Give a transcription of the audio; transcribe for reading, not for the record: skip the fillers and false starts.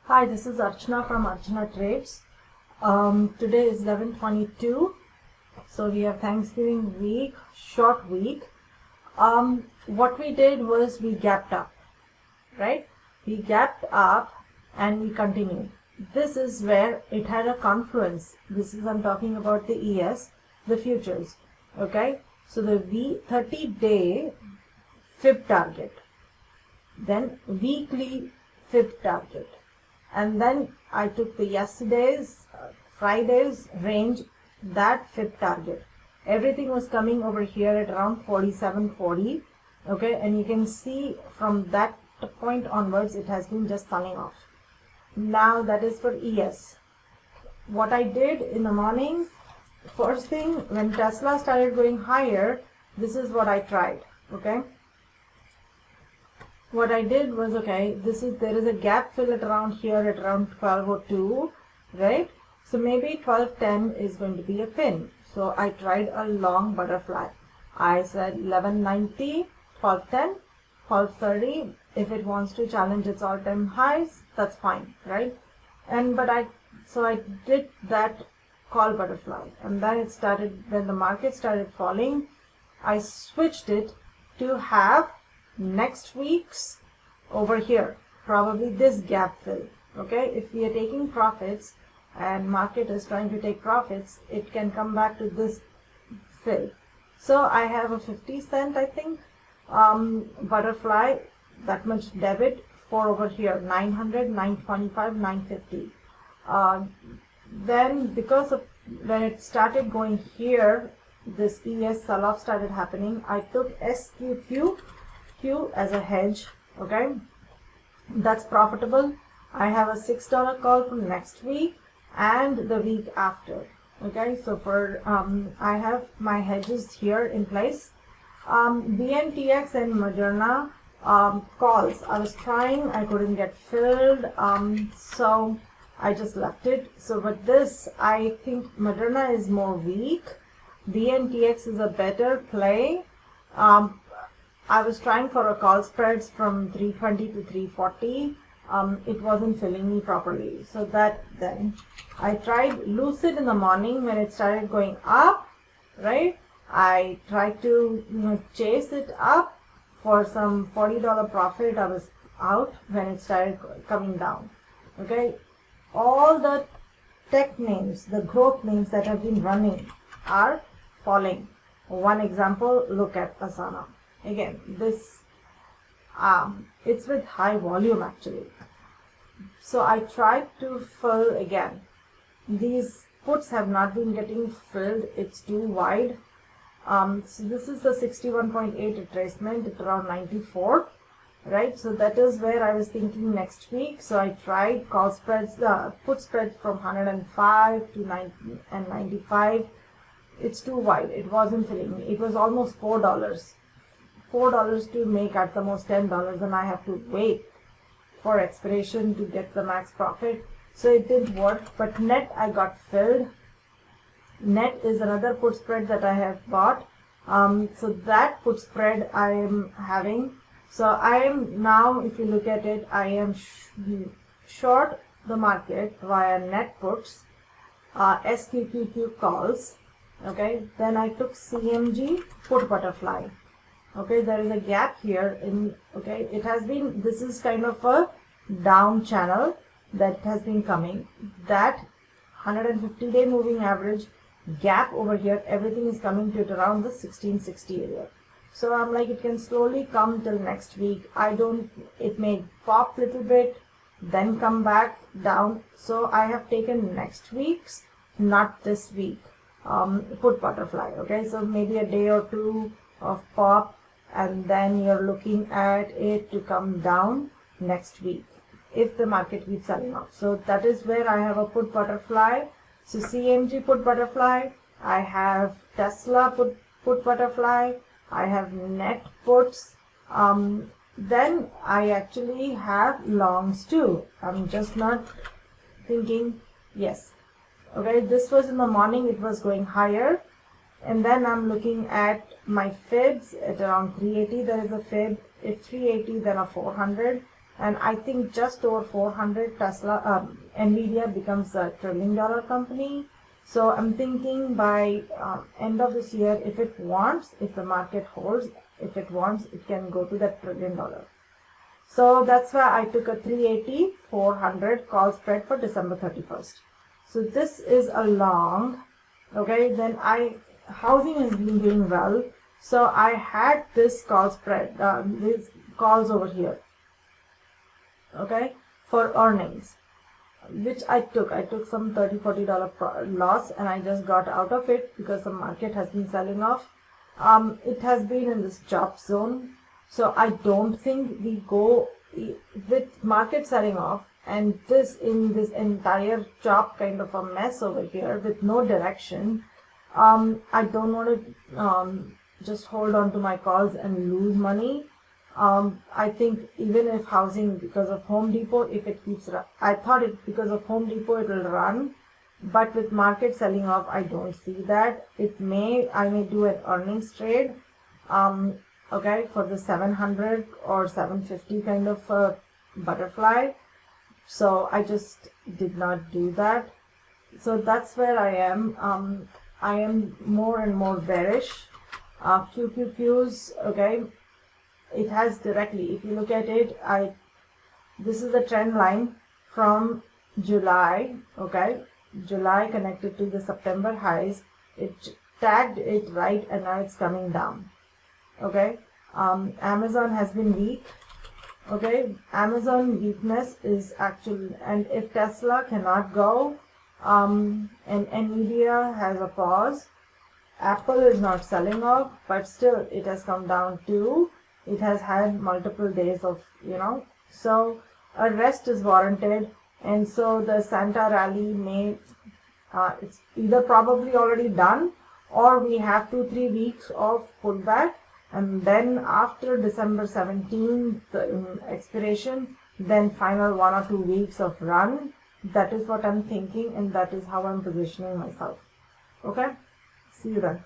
Hi, this is Archana from Archana Trades. Today is 11/22, so we have Thanksgiving week, short week. What we did was we gapped up, right? We gapped up and we continued. This is where it had a confluence. This is, I'm talking about the ES, the futures, okay? So the 30-day fib target, then weekly fib target. And then I took the yesterday's, Friday's range, that fib target. Everything was coming over here at around 47.40, okay? And you can see from that point onwards, it has been just selling off. Now that is for ES. What I did in the morning, first thing, when Tesla started going higher, this is what I tried, okay? What I did was, okay, there is a gap fill at around here at around 12.02, right? So maybe 12.10 is going to be a pin. So I tried a long butterfly. I said 11.90, 12.10, 12.30. If it wants to challenge its all-time highs, that's fine, right? So I did that call butterfly, and then it started, when the market started falling, I switched it to have next week's over here, probably this gap fill, okay? If we are taking profits and market is trying to take profits, it can come back to this fill. So I have a 50 cent, I think, butterfly, that much debit for over here, 900, 925, 950. Then because of when it started going here, this ES sell-off started happening, I took SQQ as a hedge, okay? That's profitable. I have a $6 call for next week and the week after, okay? So for I have my hedges here in place. BNTX and Moderna calls, I was trying, I couldn't get filled, so I just left it. So with this, I think Moderna is more weak, BNTX is a better play. I was trying for a call spreads from 320 to 340. It wasn't filling me properly. So then I tried Lucid in the morning when it started going up, right? I tried to chase it up for some $40 profit. I was out when it started coming down, okay? All the tech names, the growth names that have been running are falling. One example, look at Asana. Again, this it's with high volume actually. So I tried to fill again. These puts have not been getting filled, it's too wide. So this is the 61.8 retracement at around 94, right? So that is where I was thinking next week. So I tried call spreads, put spreads from 105 to 90 and 95. It's too wide, it wasn't filling me. It was almost $4 to make at the most $10, and I have to wait for expiration to get the max profit. So it didn't work, but net I got filled. Net is another put spread that I have bought. So that put spread I am having. So I am now, if you look at it, I am short the market via net puts, SQQQ calls. Okay, then I took CMG put butterfly. Okay, there is a gap here in, okay, it has been, this is kind of a down channel that has been coming. That 150-day moving average gap over here, everything is coming to it around the 1660 area. So I'm like, it can slowly come till next week. It may pop little bit, then come back down. So I have taken next week's, not this week, put butterfly. Okay, so maybe a day or two of pop, and then you're looking at it to come down next week if the market keeps selling off. So that is where I have a put butterfly. So CMG put butterfly, I have Tesla put butterfly, I have net puts, then I actually have longs too. I'm just not thinking, yes. Okay, this was in the morning, it was going higher. And then I'm looking at my fibs at around 380. There is a fib, if 380, then a 400, and I think just over 400 Nvidia becomes a $1 trillion company. So I'm thinking by end of this year, if the market holds, if it wants, it can go to that $1 trillion. So that's why I took a 380 400 call spread for December 31st. So this is a long, okay. Then housing has been doing well, so I had this call spread, these calls over here, okay, for earnings, which I took some $30-40 loss, and I just got out of it because the market has been selling off. It has been in this chop zone, so I don't think we go with market selling off and this entire chop kind of a mess over here with no direction. I don't want to just hold on to my calls and lose money. I think even if housing, because of Home Depot, if it keeps, I thought it because of Home Depot it will run, but with market selling off, I don't see that. I may do an earnings trade, okay, for the 700 or 750 kind of butterfly. So I just did not do that. So that's where I am. I am more and more bearish. QQQs, okay, it has directly, if you look at it, this is the trend line from July, okay, July connected to the September highs. It tagged it right, and now it's coming down, okay. Amazon has been weak, okay. Amazon weakness is actually, and if Tesla cannot go, and Nvidia has a pause, Apple is not selling off, but still it has come down too. It has had multiple days of, so a rest is warranted. And so the Santa rally may, it's either probably already done, or we have 2-3 weeks of pullback, and then after December 17th expiration, then final 1 or 2 weeks of run. That is what I'm thinking, and that is how I'm positioning myself. Okay, see you then.